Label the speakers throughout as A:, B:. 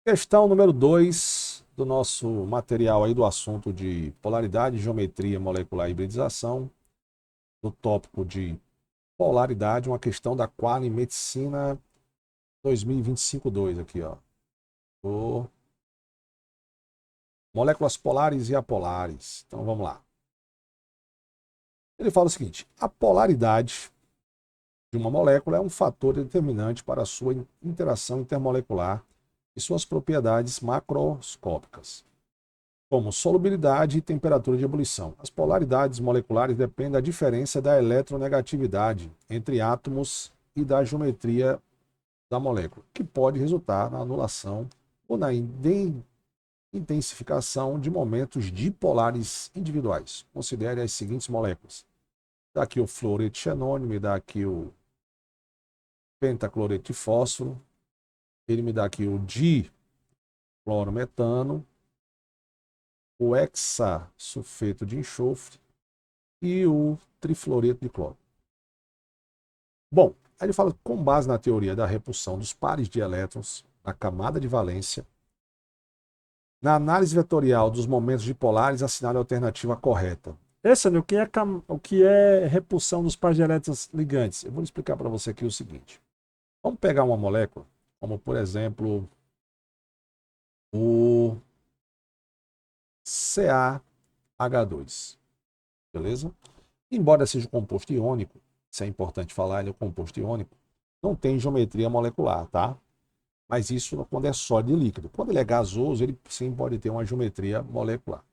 A: Questão número 2 do nosso material aí do assunto de polaridade, geometria molecular e hibridização, do tópico de polaridade, uma questão da Quali Medicina 2025-2 aqui, ó. O moléculas polares e apolares. Então vamos lá. Ele fala o seguinte: a polaridade de uma molécula é um fator determinante para a sua interação intermolecular e suas propriedades macroscópicas, como solubilidade e temperatura de ebulição. As polaridades moleculares dependem da diferença da eletronegatividade entre átomos e da geometria da molécula, que pode resultar na anulação ou na intensificação de momentos dipolares individuais. Considere as seguintes moléculas. Dá aqui o fluoreto de xenônio, me dá aqui o pentacloreto de fósforo, ele me dá aqui o diclorometano, o hexasulfeto de enxofre e o trifluoreto de cloro. Bom, aí ele fala que com base na teoria da repulsão dos pares de elétrons na camada de valência, na análise vetorial dos momentos dipolares, assinale a alternativa correta. Essa, o que é repulsão dos pares de elétrons ligantes? Eu vou explicar para você aqui o seguinte. Vamos pegar uma molécula, como por exemplo o CaH2, beleza? Embora seja um composto iônico, isso é importante falar, ele é um composto iônico, não tem geometria molecular, tá? Mas isso quando é sólido e líquido. Quando ele é gasoso, ele sim pode ter uma geometria molecular.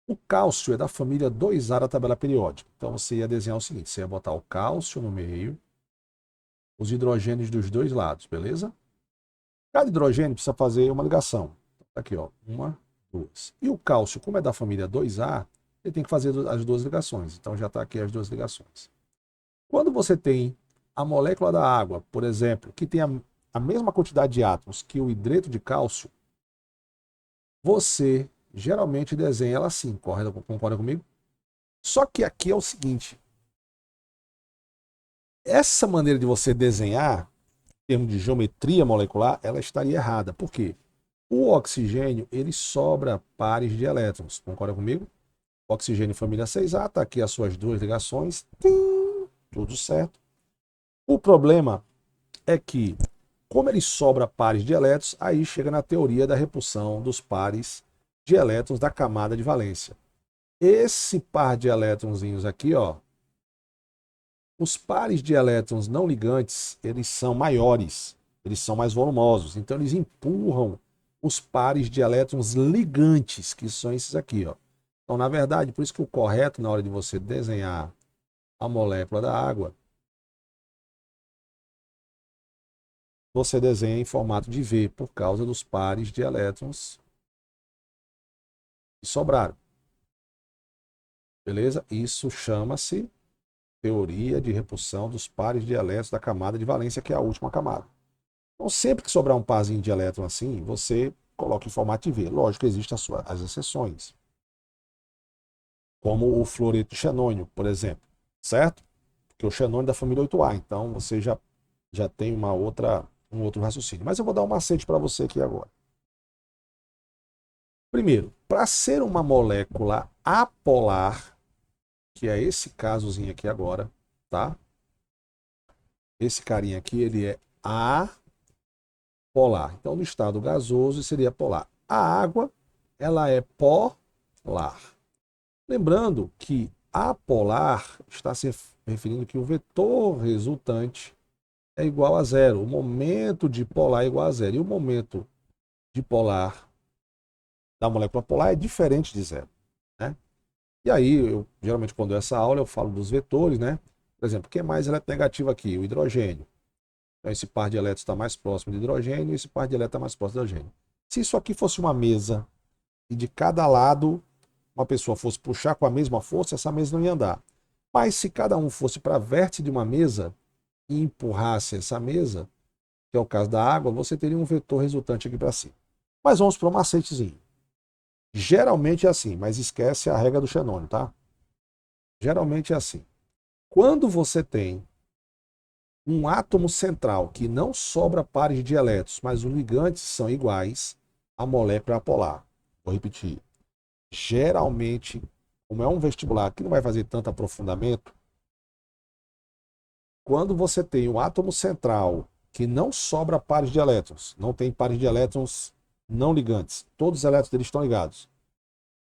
A: O cálcio é da família 2A da tabela periódica. Então você ia desenhar o seguinte, você ia botar o cálcio no meio, os hidrogênios dos dois lados, beleza? Cada hidrogênio precisa fazer uma ligação. Aqui, ó, uma, duas. E o cálcio, como é da família 2A, ele tem que fazer as duas ligações. Então já está aqui as duas ligações. Quando você tem a molécula da água, por exemplo, que tem a mesma quantidade de átomos que o hidreto de cálcio, você geralmente desenha ela assim, concorda comigo? Só que aqui é o seguinte, essa maneira de você desenhar, em termos de geometria molecular, ela estaria errada. Por quê? O oxigênio, ele sobra pares de elétrons, concorda comigo? Oxigênio família 6A, está aqui as suas duas ligações, tudo certo. O problema é que, como ele sobra pares de elétrons, aí chega na teoria da repulsão dos pares de elétrons da camada de valência. Esse par de elétronzinhos aqui, ó, os pares de elétrons não ligantes, eles são maiores, eles são mais volumosos, então eles empurram os pares de elétrons ligantes, que são esses aqui, ó. Então, na verdade, por isso que o correto na hora de você desenhar a molécula da água, você desenha em formato de V, por causa dos pares de elétrons que sobraram. Beleza? Isso chama-se teoria de repulsão dos pares de elétrons da camada de valência, que é a última camada. Então, sempre que sobrar um parzinho de elétron assim, você coloca em formato de V. Lógico que existem as exceções, como o fluoreto de xenônio, por exemplo, certo? Porque o xenônio é da família 8A, então você já tem um outro raciocínio. Mas eu vou dar um macete para você aqui agora. Primeiro, para ser uma molécula apolar, que é esse casozinho aqui agora, tá? Esse carinha aqui, ele é apolar. Então, no estado gasoso, seria polar. A água, ela é polar. Lembrando que apolar está se referindo que o vetor resultante é igual a zero. O momento de polar é igual a zero. E o momento de polar da molécula polar é diferente de zero, né? E aí, geralmente, quando eu essa aula, eu falo dos vetores, né? Por exemplo, quem é mais eletronegativo aqui? O hidrogênio. Então, esse par de elétrons está mais próximo de hidrogênio e esse par de elétrons está mais próximo de hidrogênio. Se isso aqui fosse uma mesa e de cada lado uma pessoa fosse puxar com a mesma força, essa mesa não ia andar. Mas se cada um fosse para vértice de uma mesa e empurrasse essa mesa, que é o caso da água, você teria um vetor resultante aqui para cima. Mas vamos para o macetezinho. Geralmente é assim, mas esquece a regra do xenônio, tá? Geralmente é assim. Quando você tem um átomo central que não sobra pares de elétrons, mas os ligantes são iguais, a molécula é apolar. Vou repetir. Geralmente, como é um vestibular que não vai fazer tanto aprofundamento, quando você tem um átomo central que não sobra pares de elétrons, não tem pares de elétrons não ligantes, todos os elétrons deles estão ligados,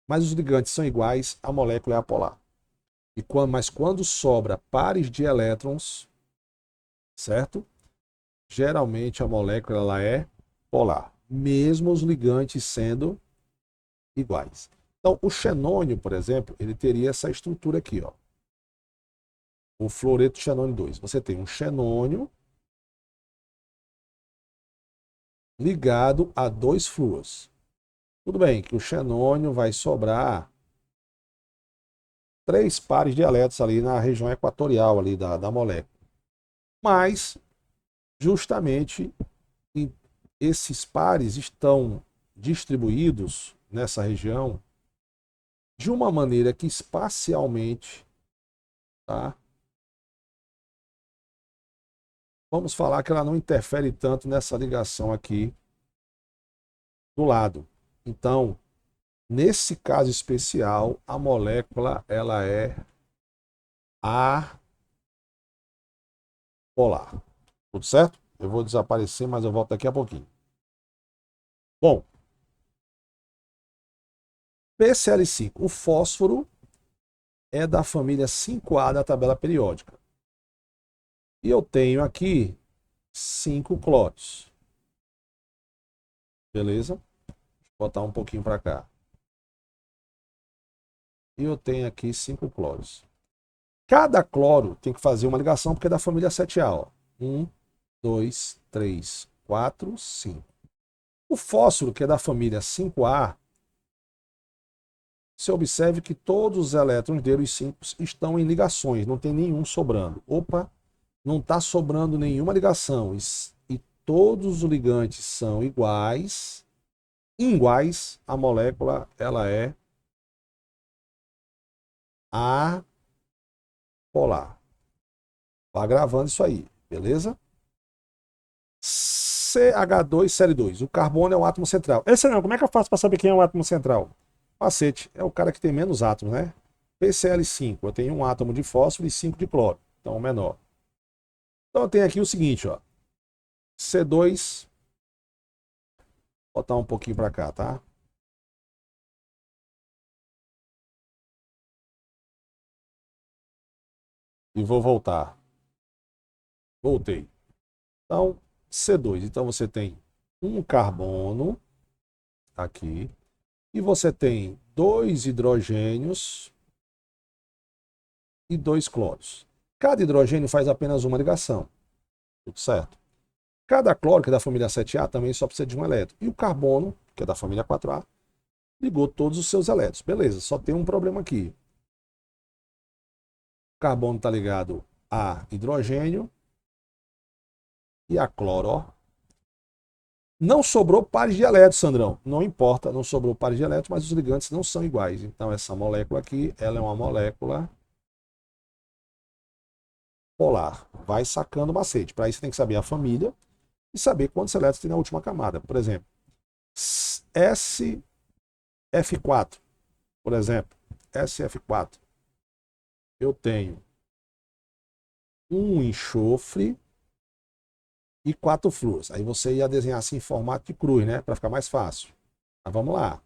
A: mas os ligantes são iguais, a molécula é apolar. Mas quando sobra pares de elétrons, certo? Geralmente a molécula ela é polar, mesmo os ligantes sendo iguais. Então, o xenônio, por exemplo, ele teria essa estrutura aqui, ó. O fluoreto xenônio 2. Você tem um xenônio ligado a dois flúors. Tudo bem que o xenônio vai sobrar 3 pares de elétrons ali na região equatorial ali da molécula. Mas, justamente, esses pares estão distribuídos nessa região de uma maneira que espacialmente, tá? Vamos falar que ela não interfere tanto nessa ligação aqui do lado. Então, nesse caso especial, a molécula ela é apolar. Tudo certo? Eu vou desaparecer, mas eu volto daqui a pouquinho. Bom, PCl5. O fósforo é da família 5A da tabela periódica. E eu tenho aqui 5 cloros. Beleza? Vou botar um pouquinho para cá. E eu tenho aqui 5 cloros. Cada cloro tem que fazer uma ligação porque é da família 7A. Ó. 1, 2, 3, 4, 5. O fósforo, que é da família 5A, você observe que todos os elétrons dele, os 5, estão em ligações, não tem nenhum sobrando. Opa, não está sobrando nenhuma ligação. E todos os ligantes são iguais. Iguais, a molécula ela é apolar. Vá gravando isso aí, beleza? CH2Cl2. O carbono é o átomo central. Esse não, como é que eu faço para saber quem é o átomo central? Macete, é o cara que tem menos átomos, né? PCl5, eu tenho um átomo de fósforo e 5 de cloro, então o menor. Então eu tenho aqui o seguinte, ó. C2, vou botar um pouquinho para cá, tá? E vou voltar. Voltei. Então, C2. Então você tem um carbono aqui e você tem 2 hidrogênios e 2 cloros. Cada hidrogênio faz apenas uma ligação. Tudo certo? Cada cloro, que é da família 7A, também só precisa de um elétron. E o carbono, que é da família 4A, ligou todos os seus elétrons. Beleza, só tem um problema aqui. O carbono está ligado a hidrogênio e a cloro, ó. Não sobrou pares de elétrons, Sandrão. Não importa, não sobrou pares de elétrons, mas os ligantes não são iguais. Então essa molécula aqui, ela é uma molécula polar. Vai sacando o macete. Para isso você tem que saber a família e saber quantos elétrons tem na última camada. Por exemplo, SF4, por exemplo, SF4, eu tenho um enxofre e 4 flúores. Aí você ia desenhar assim em formato de cruz, né? Para ficar mais fácil. Mas vamos lá.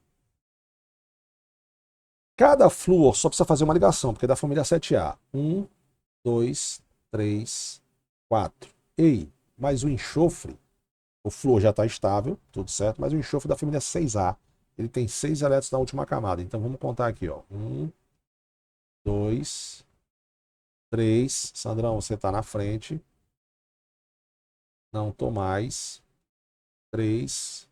A: Cada flúor só precisa fazer uma ligação, porque é da família 7A. 1, 2, 3, 4. Ei, mas o enxofre, o flúor já está estável, tudo certo, mas o enxofre da família 6A, ele tem 6 elétrons na última camada. Então vamos contar aqui, ó. 1, 2, 3. Sandrão, você está na frente. Não tô mais. 3,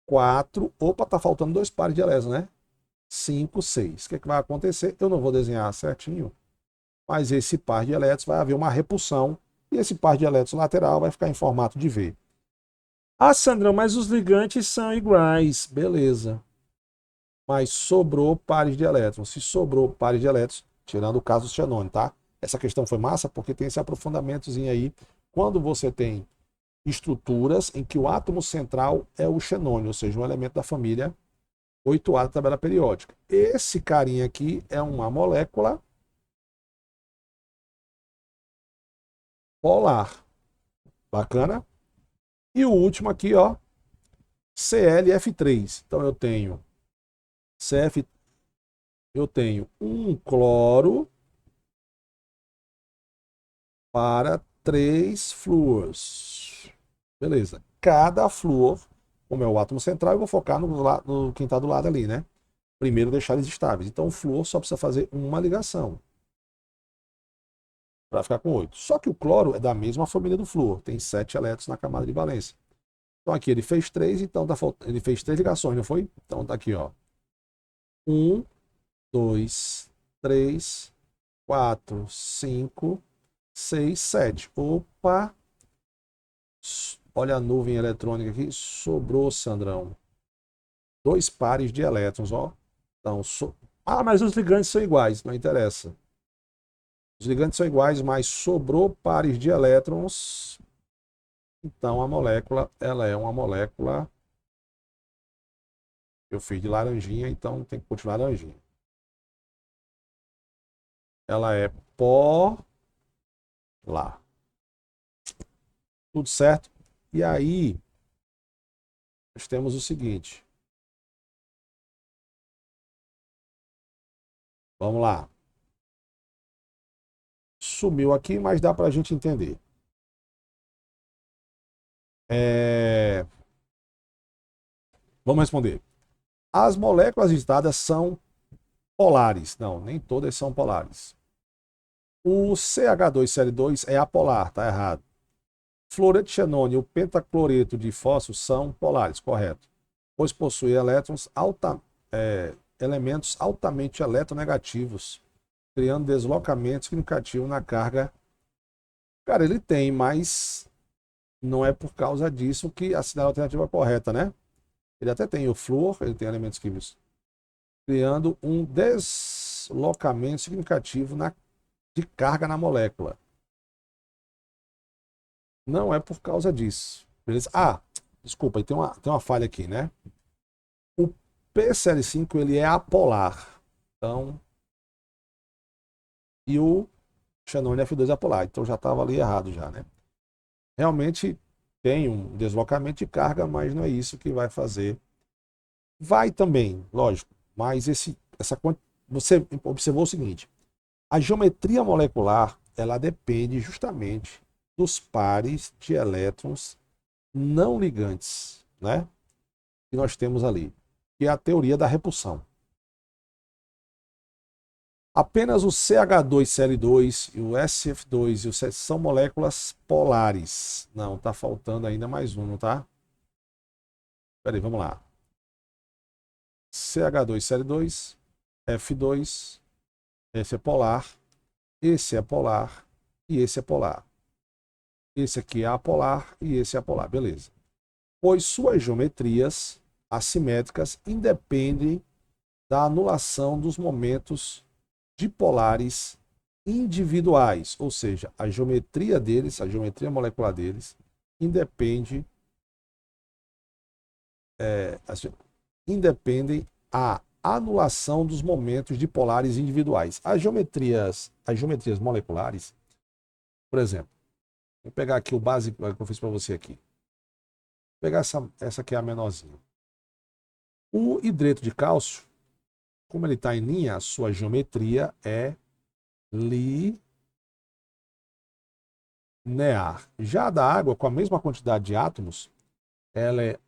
A: 4. Opa, tá faltando 2 pares de elétrons, né? 5, 6. O que é que vai acontecer? Eu não vou desenhar certinho, mas esse par de elétrons vai haver uma repulsão e esse par de elétrons lateral vai ficar em formato de V. Ah, Sandrão, mas os ligantes são iguais. Beleza. Mas sobrou pares de elétrons. Se sobrou pares de elétrons, tirando o caso xenônio, tá? Essa questão foi massa porque tem esse aprofundamentozinho aí quando você tem estruturas em que o átomo central é o xenônio, ou seja, um elemento da família 8A da tabela periódica. Esse carinha aqui é uma molécula polar. Bacana? E o último aqui, ó, ClF3. Então eu tenho CF, eu tenho um cloro para 3 flúors. Beleza. Cada flúor, como é o átomo central, eu vou focar no quem está do lado ali, né? Primeiro deixar eles estáveis. Então o flúor só precisa fazer uma ligação para ficar com 8. Só que o cloro é da mesma família do flúor, tem 7 elétrons na camada de valência. Então aqui ele fez 3, então ele fez 3 ligações, não foi? Então tá aqui, ó. 1, 2, 3, 4, 5, 6, 7. Opa! Olha a nuvem eletrônica aqui. Sobrou, Sandrão. 2 pares de elétrons, ó. Então, mas os ligantes são iguais, não interessa. Os ligantes são iguais, mas sobrou pares de elétrons. Então a molécula, ela é uma molécula. Eu fiz de laranjinha, então tem que continuar laranjinha. Ela é polar. Tudo certo? E aí, nós temos o seguinte. Vamos lá. Sumiu aqui, mas dá para a gente entender. Vamos responder. As moléculas listadas são polares. Não, nem todas são polares. O CH2Cl2 é apolar, tá errado. Fluoreto de xenônio e o pentacloreto de fósforo são polares, correto. Pois possuem elementos altamente eletronegativos, criando deslocamento significativo na carga. Cara, ele tem, mas não é por causa disso que a cidade alternativa é correta, né? Ele até tem o flúor, ele tem elementos químicos, criando um deslocamento significativo de carga na molécula. Não é por causa disso. Beleza? Ah, desculpa, tem uma falha aqui, né? O PCl5 ele é apolar. Então, e o xenônio F2 é apolar. Então já estava ali errado já, né? Realmente tem um deslocamento de carga, mas não é isso que vai fazer. Vai também, lógico, mas você observou o seguinte: a geometria molecular ela depende justamente dos pares de elétrons não ligantes, né? Que nós temos ali, que é a teoria da repulsão. Apenas o CH2Cl2 e o SF2 e o C são moléculas polares. Não, tá faltando ainda mais um, não tá? Peraí, vamos lá. CH2Cl2, F2, esse é polar, esse é polar e esse é polar. Esse aqui é apolar e esse é apolar, beleza. Pois suas geometrias assimétricas independem da anulação dos momentos dipolares individuais, ou seja, a geometria deles, a geometria molecular deles, independem a anulação dos momentos dipolares individuais. As geometrias moleculares, por exemplo, vou pegar aqui o básico que eu fiz para você aqui. Vou pegar essa aqui é a menorzinha. O hidreto de cálcio, como ele está em linha, a sua geometria é linear. Já a da água, com a mesma quantidade de átomos, ela é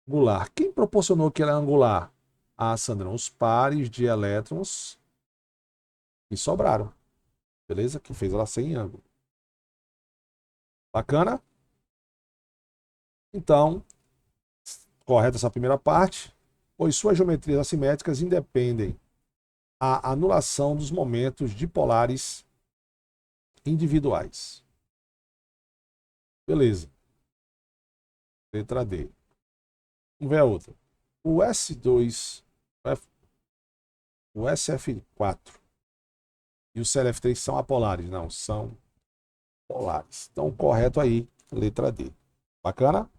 A: angular. Quem proporcionou que ela é angular? Ah, Sandrão, os pares de elétrons que sobraram. Beleza? Que fez ela ser em ângulo. Bacana? Então, correta essa primeira parte, pois suas geometrias assimétricas independem a anulação dos momentos dipolares individuais. Beleza. Letra D. Vamos ver a outra. O S2, o SF4 e o ClF3 são apolares? Não, são polares. Então, correto aí, letra D. Bacana?